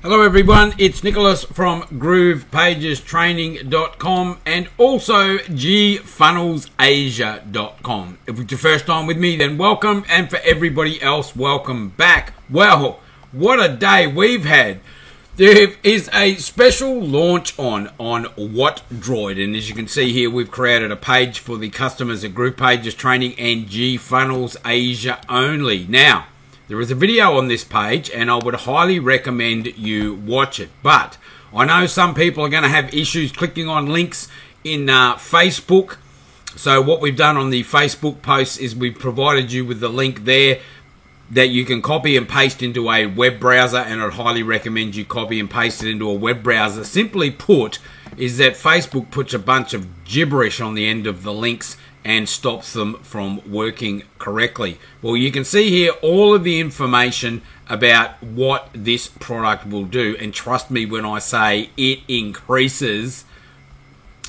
Hello everyone, it's Nicholas from GroovePagesTraining.com and also GFunnelsAsia.com. If it's your first time with me, then welcome, and for everybody else, welcome back. Well, what a day we've had. There is a special launch on WhatDroid, and as you can see here, we've created a page for the customers at Groove Pages Training and GFunnels Asia only. Now, there is a video on this page, and I would highly recommend you watch it. But I know some people are going to have issues clicking on links in Facebook. So what we've done on the Facebook posts is we've provided you with the link there that you can copy and paste into a web browser, and I'd highly recommend you copy and paste it into a web browser. Simply put, is that Facebook puts a bunch of gibberish on the end of the links and stops them from working correctly. Well, you can see here all of the information about what this product will do, and trust me when I say it increases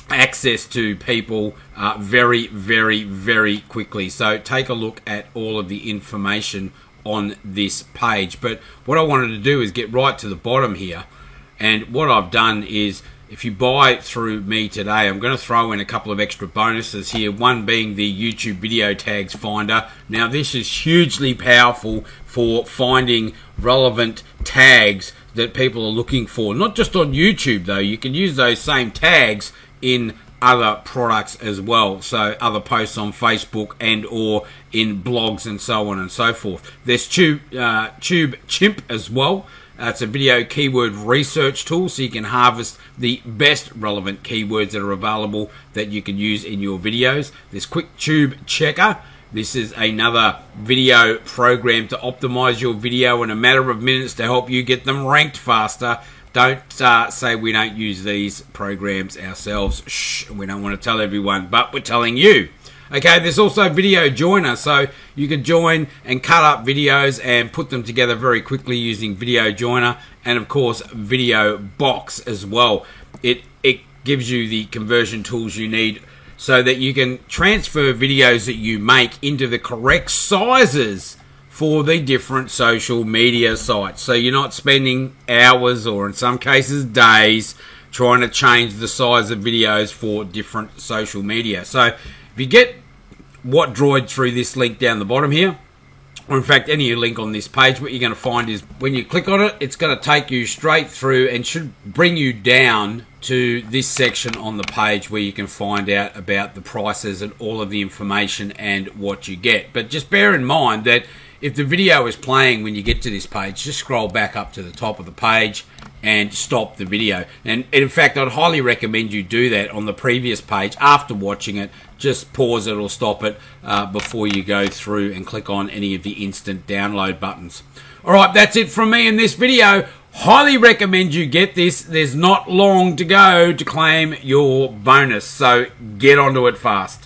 access to people very, very, very quickly. So take a look at all of the information on this page. But what I wanted to do is get right to the bottom here, and what I've done is, if you buy through me today, I'm going to throw in a couple of extra bonuses here, one being the YouTube video tags finder. Now, this is hugely powerful for finding relevant tags that people are looking for, not just on YouTube though. You can use those same tags in other products as well, so other posts on Facebook and or in blogs and so on and so forth. There's TubeChimp as well. It's a video keyword research tool, so you can harvest the best relevant keywords that are available that you can use in your videos. There's QuickTube Checker. This is another video program to optimize your video in a matter of minutes to help you get them ranked faster. Don't say we don't use these programs ourselves. Shh, we don't want to tell everyone, but we're telling you. Okay, there's also Video Joiner, so you can join and cut up videos and put them together very quickly using Video Joiner, and of course Video Box as well. It gives you the conversion tools you need so that you can transfer videos that you make into the correct sizes for the different social media sites. So you're not spending hours, or in some cases days, trying to change the size of videos for different social media. So if you get WhatDroid through this link down the bottom here, or in fact any link on this page, what you're going to find is when you click on it, it's going to take you straight through and should bring you down to this section on the page where you can find out about the prices and all of the information and what you get. But just bear in mind that if the video is playing when you get to this page, just scroll back up to the top of the page and stop the video. And in fact, I'd highly recommend you do that on the previous page. After watching it, just pause it or stop it before you go through and click on any of the instant download buttons. Alright, that's it from me in this video. Highly recommend you get this. There's not long to go to claim your bonus, so get onto it fast.